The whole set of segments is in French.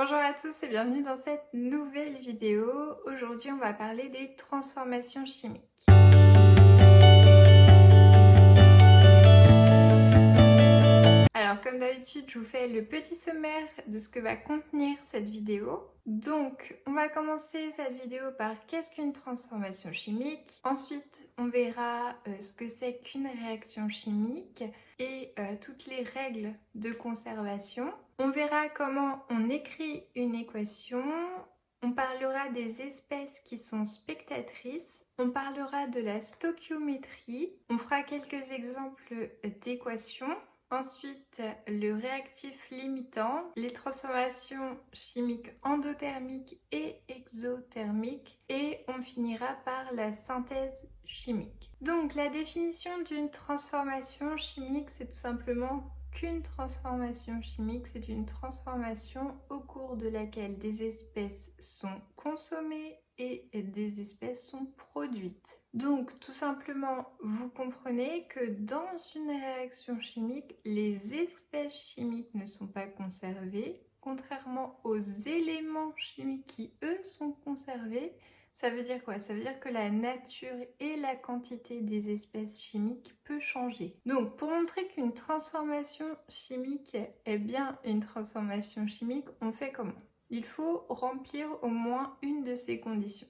Bonjour à tous et bienvenue dans cette nouvelle vidéo. Aujourd'hui, on va parler des transformations chimiques. Alors, comme d'habitude, je vous fais le petit sommaire de ce que va contenir cette vidéo. Donc, on va commencer cette vidéo par qu'est-ce qu'une transformation chimique. Ensuite, on verra ce que c'est qu'une réaction chimique et toutes les règles de conservation. On verra comment on écrit une équation. On parlera des espèces qui sont spectatrices. On parlera de la stoichiométrie. On fera quelques exemples d'équations. Ensuite, le réactif limitant, les transformations chimiques endothermiques et exothermiques, et on finira par la synthèse chimique. Donc la définition d'une transformation chimique, c'est tout simplement qu'une transformation chimique, c'est une transformation au cours de laquelle des espèces sont consommées et des espèces sont produites. Donc tout simplement, vous comprenez que dans une réaction chimique, les espèces chimiques ne sont pas conservées, contrairement aux éléments chimiques qui, eux, sont conservés. Ça veut dire quoi? Ça veut dire que la nature et la quantité des espèces chimiques peut changer. Donc pour montrer qu'une transformation chimique est bien une transformation chimique, on fait comment? Il faut remplir au moins une de ces conditions.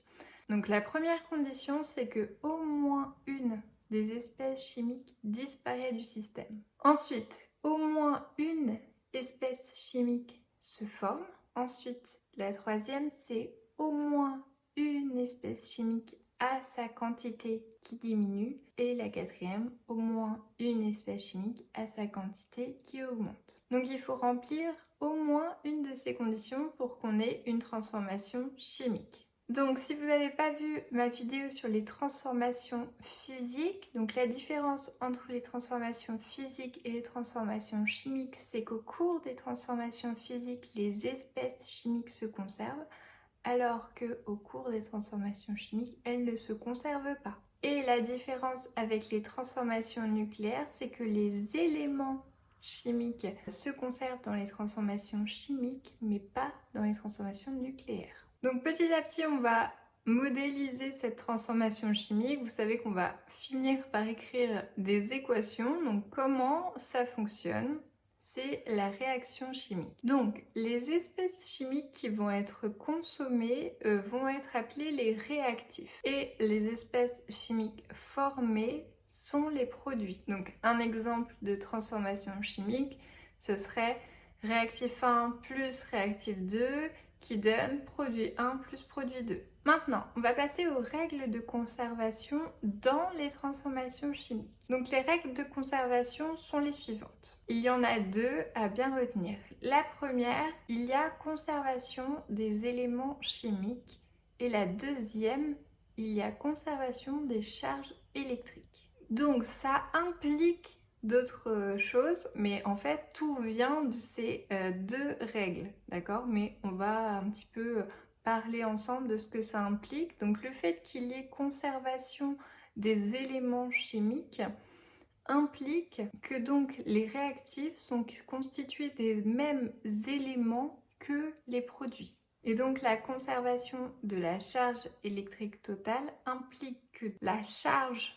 Donc la première condition, c'est que au moins une des espèces chimiques disparaît du système. Ensuite, au moins une espèce chimique se forme. Ensuite, la troisième, c'est au moins une espèce chimique a sa quantité qui diminue. Et la quatrième, au moins une espèce chimique a sa quantité qui augmente. Donc il faut remplir au moins une de ces conditions pour qu'on ait une transformation chimique. Donc si vous n'avez pas vu ma vidéo sur les transformations physiques, donc la différence entre les transformations physiques et les transformations chimiques, c'est qu'au cours des transformations physiques, les espèces chimiques se conservent, alors qu'au cours des transformations chimiques, elles ne se conservent pas. Et la différence avec les transformations nucléaires, c'est que les éléments chimiques se conservent dans les transformations chimiques, mais pas dans les transformations nucléaires. Donc petit à petit, on va modéliser cette transformation chimique. Vous savez qu'on va finir par écrire des équations. Donc comment ça fonctionne? C'est la réaction chimique. Donc les espèces chimiques qui vont être consommées vont être appelées les réactifs. Et les espèces chimiques formées sont les produits. Donc un exemple de transformation chimique, ce serait réactif 1 plus réactif 2 qui donne produit 1 plus produit 2. Maintenant, on va passer aux règles de conservation dans les transformations chimiques. Donc les règles de conservation sont les suivantes. Il y en a deux à bien retenir. La première, il y a conservation des éléments chimiques. Et la deuxième, il y a conservation des charges électriques. Donc ça implique d'autres choses, mais en fait tout vient de ces deux règles, d'accord? Mais on va un petit peu parler ensemble de ce que ça implique. Donc le fait qu'il y ait conservation des éléments chimiques implique que donc les réactifs sont constitués des mêmes éléments que les produits. Et donc la conservation de la charge électrique totale implique que la charge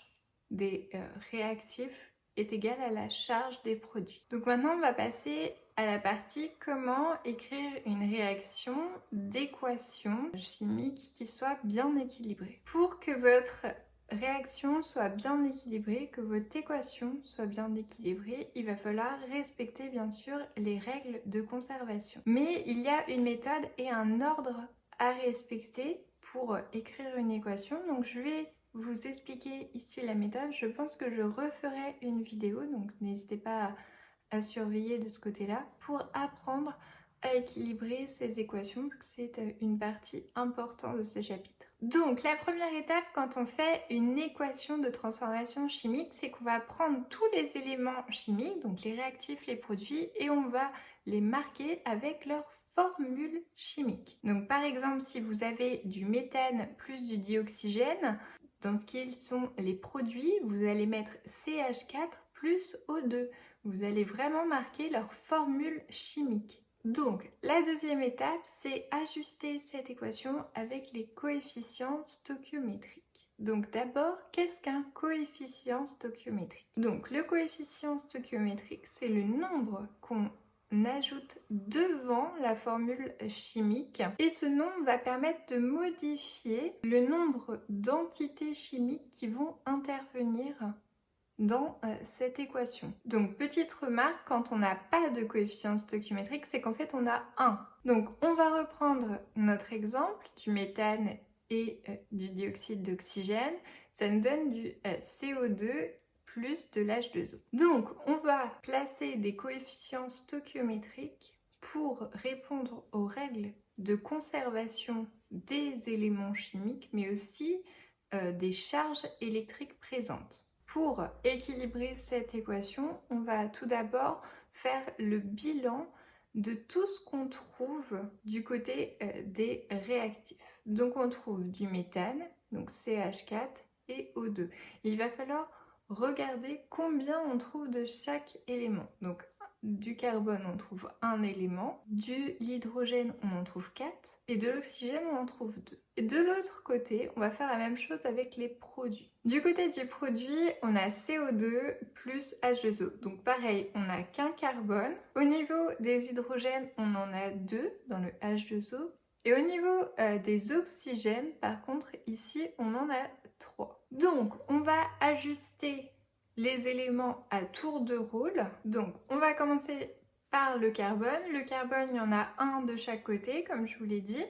des réactifs est égale à la charge des produits. Donc maintenant on va passer à la partie comment écrire une réaction d'équation chimique qui soit bien équilibrée. Pour que votre réaction soit bien équilibrée, que votre équation soit bien équilibrée, il va falloir respecter bien sûr les règles de conservation. Mais il y a une méthode et un ordre à respecter pour écrire une équation. Donc je vais vous expliquer ici la méthode. Je pense que je referai une vidéo, donc n'hésitez pas à surveiller de ce côté-là pour apprendre à équilibrer ces équations, c'est une partie importante de ce chapitre. Donc la première étape quand on fait une équation de transformation chimique, c'est qu'on va prendre tous les éléments chimiques, donc les réactifs, les produits, et on va les marquer avec leur formule chimique. Donc par exemple, si vous avez du méthane plus du dioxygène, dans quels sont les produits, vous allez mettre CH4 plus O2. Vous allez vraiment marquer leur formule chimique. Donc, la deuxième étape, c'est ajuster cette équation avec les coefficients stoichiométriques. Donc d'abord, qu'est-ce qu'un coefficient stoichiométrique? Donc le coefficient stoichiométrique, c'est le nombre qu'on ajoute devant la formule chimique et ce nombre va permettre de modifier le nombre d'entités chimiques qui vont intervenir dans cette équation. Donc petite remarque, quand on n'a pas de coefficient stoichiométrique, c'est qu'en fait on a 1. Donc on va reprendre notre exemple du méthane et du dioxyde d'oxygène. Ça nous donne du CO2 plus de l'H2O. Donc on va placer des coefficients stoichiométriques pour répondre aux règles de conservation des éléments chimiques, mais aussi des charges électriques présentes. Pour équilibrer cette équation, on va tout d'abord faire le bilan de tout ce qu'on trouve du côté des réactifs. Donc on trouve du méthane, donc CH4 et O2. Il va falloir regarder combien on trouve de chaque élément. Donc du carbone, on trouve un élément, de l'hydrogène, on en trouve 4, et de l'oxygène, on en trouve 2. Et de l'autre côté, on va faire la même chose avec les produits. Du côté du produit, on a CO2 plus H2O. Donc pareil, on n'a qu'un carbone. Au niveau des hydrogènes, on en a 2 dans le H2O. Et au niveau des oxygènes, par contre, ici, on en a 3. Donc, on va ajuster les éléments à tour de rôle. Donc, on va commencer par le carbone. Le carbone, il y en a un de chaque côté, comme je vous l'ai dit.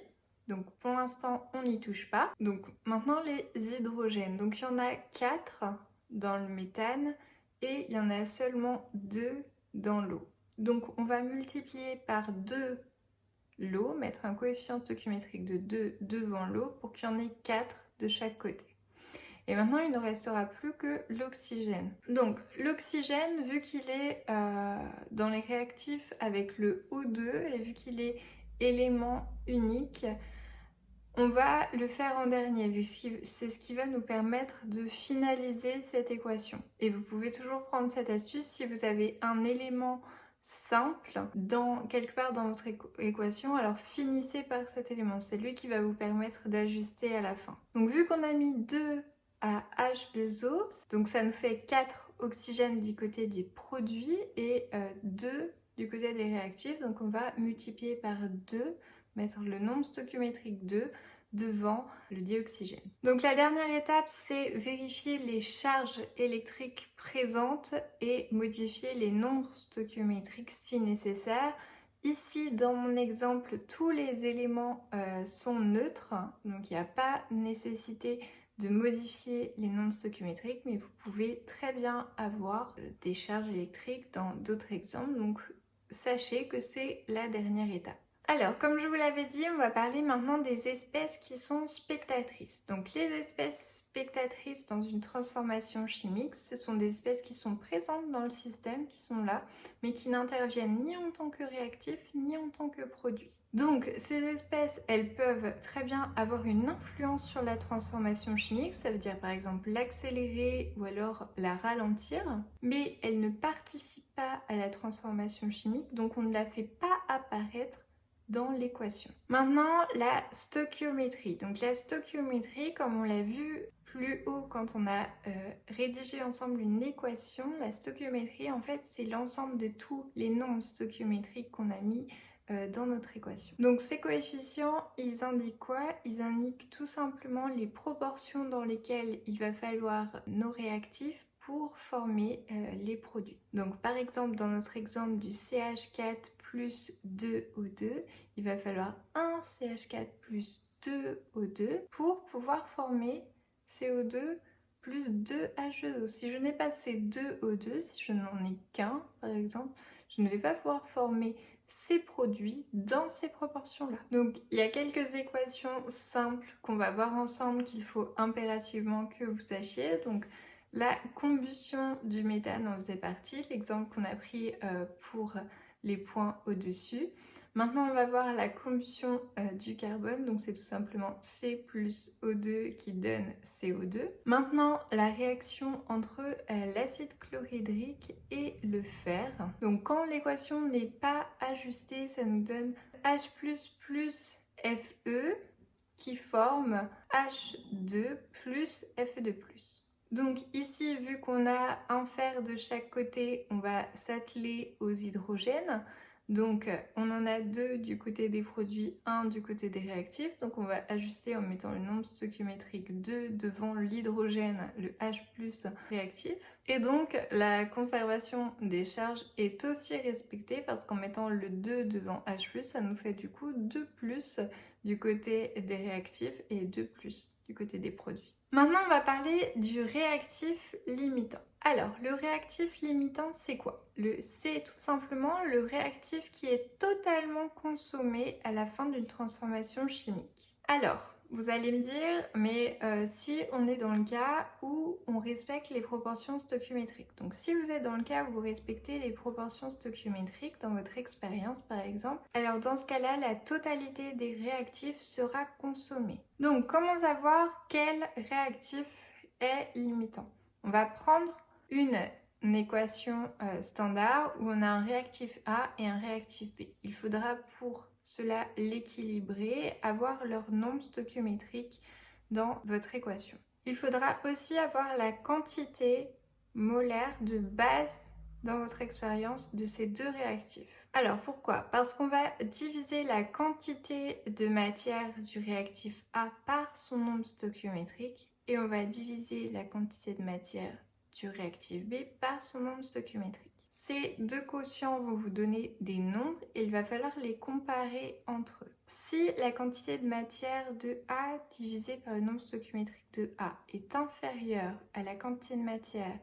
Donc, pour l'instant, on n'y touche pas. Donc, maintenant, les hydrogènes. Donc, il y en a 4 dans le méthane et il y en a seulement 2 dans l'eau. Donc, on va multiplier par 2 l'eau, mettre un coefficient stoichiométrique de 2 devant l'eau pour qu'il y en ait 4 de chaque côté. Et maintenant, il ne restera plus que l'oxygène. Donc, l'oxygène, vu qu'il est dans les réactifs avec le O2 et vu qu'il est élément unique, on va le faire en dernier, vu que c'est ce qui va nous permettre de finaliser cette équation. Et vous pouvez toujours prendre cette astuce si vous avez un élément simple quelque part dans votre équation, alors finissez par cet élément. C'est lui qui va vous permettre d'ajuster à la fin. Donc vu qu'on a mis 2 à H2O, donc ça nous fait 4 oxygènes du côté des produits et 2 du côté des réactifs. Donc on va multiplier par 2, mettre le nombre stoichiométrique 2 devant le dioxygène. Donc la dernière étape, c'est vérifier les charges électriques présentes et modifier les nombres stoichiométriques si nécessaire. Ici, dans mon exemple, tous les éléments sont neutres, donc il n'y a pas nécessité de modifier les nombres stoichiométriques, mais vous pouvez très bien avoir des charges électriques dans d'autres exemples, donc sachez que c'est la dernière étape. Alors, comme je vous l'avais dit, on va parler maintenant des espèces qui sont spectatrices. Donc, les espèces spectatrices dans une transformation chimique, ce sont des espèces qui sont présentes dans le système, qui sont là, mais qui n'interviennent ni en tant que réactif, ni en tant que produit. Donc, ces espèces, elles peuvent très bien avoir une influence sur la transformation chimique, ça veut dire par exemple l'accélérer ou alors la ralentir, mais elles ne participent pas à la transformation chimique, donc on ne la fait pas apparaître dans l'équation. Maintenant, la stoichiométrie. Donc la stoichiométrie, comme on l'a vu plus haut quand on a rédigé ensemble une équation, la stoichiométrie, en fait, c'est l'ensemble de tous les nombres stoichiométriques qu'on a mis dans notre équation. Donc ces coefficients, ils indiquent quoi? Ils indiquent tout simplement les proportions dans lesquelles il va falloir nos réactifs pour former les produits. Donc par exemple, dans notre exemple du CH4 plus 2O2, il va falloir un CH4 plus 2O2 pour pouvoir former CO2 plus 2H2O. Si je n'ai pas ces 2O2, si je n'en ai qu'un par exemple, je ne vais pas pouvoir former ces produits dans ces proportions-là. Donc il y a quelques équations simples qu'on va voir ensemble qu'il faut impérativement que vous sachiez. Donc la combustion du méthane en faisait partie, l'exemple qu'on a pris pour les points au-dessus. Maintenant, on va voir la combustion du carbone. Donc, c'est tout simplement C plus O2 qui donne CO2. Maintenant, la réaction entre l'acide chlorhydrique et le fer. Donc, quand l'équation n'est pas ajustée, ça nous donne H++ Fe qui forme H2 plus Fe2+. Donc ici, vu qu'on a un fer de chaque côté, on va s'atteler aux hydrogènes. Donc on en a 2 du côté des produits, 1 du côté des réactifs. Donc on va ajuster en mettant le nombre stoichiométrique 2 devant l'hydrogène, le H+ réactif. Et donc la conservation des charges est aussi respectée parce qu'en mettant le 2 devant H+, ça nous fait du coup 2+ du côté des réactifs et 2+ du côté des produits. Maintenant, on va parler du réactif limitant. Alors, le réactif limitant, c'est quoi? C'est tout simplement le réactif qui est totalement consommé à la fin d'une transformation chimique. Alors, vous allez me dire, mais si on est dans le cas où on respecte les proportions stoichiométriques. Donc si vous êtes dans le cas où vous respectez les proportions stoichiométriques dans votre expérience par exemple, alors dans ce cas-là, la totalité des réactifs sera consommée. Donc comment savoir quel réactif est limitant? On va prendre une équation standard où on a un réactif A et un réactif B. Il faudra pour cela l'équilibrer, avoir leur nombre stoichiométrique dans votre équation. Il faudra aussi avoir la quantité molaire de base dans votre expérience de ces deux réactifs. Alors pourquoi? Parce qu'on va diviser la quantité de matière du réactif A par son nombre stoichiométrique et on va diviser la quantité de matière du réactif B par son nombre stoichiométrique. Ces deux quotients vont vous donner des nombres et il va falloir les comparer entre eux. Si la quantité de matière de A divisée par le nombre stoichiométrique de A est inférieure à la quantité de matière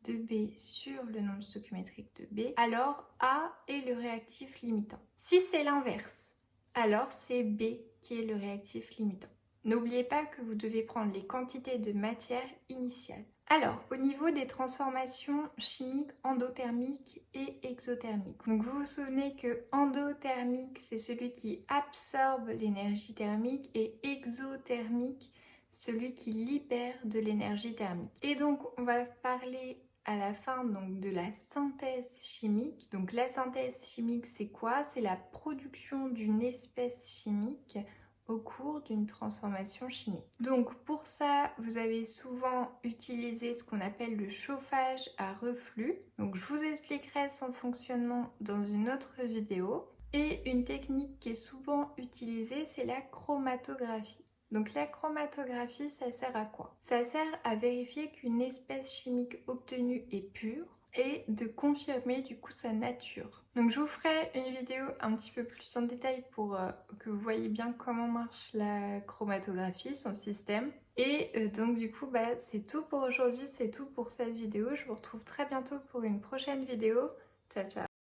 de B sur le nombre stoichiométrique de B, alors A est le réactif limitant. Si c'est l'inverse, alors c'est B qui est le réactif limitant. N'oubliez pas que vous devez prendre les quantités de matière initiale. Alors, au niveau des transformations chimiques endothermiques et exothermiques. Donc vous vous souvenez que endothermique, c'est celui qui absorbe l'énergie thermique et exothermique, celui qui libère de l'énergie thermique. Et donc on va parler à la fin donc de la synthèse chimique. Donc la synthèse chimique, c'est quoi? C'est la production d'une espèce chimique au cours d'une transformation chimique. Donc pour ça, vous avez souvent utilisé ce qu'on appelle le chauffage à reflux. Donc je vous expliquerai son fonctionnement dans une autre vidéo. Et une technique qui est souvent utilisée, c'est la chromatographie. Donc la chromatographie, ça sert à quoi? Ça sert à vérifier qu'une espèce chimique obtenue est pure et de confirmer du coup sa nature. Donc je vous ferai une vidéo un petit peu plus en détail pour que vous voyez bien comment marche la chromatographie, son système. Et donc du coup c'est tout pour aujourd'hui, c'est tout pour cette vidéo. Je vous retrouve très bientôt pour une prochaine vidéo. Ciao ciao!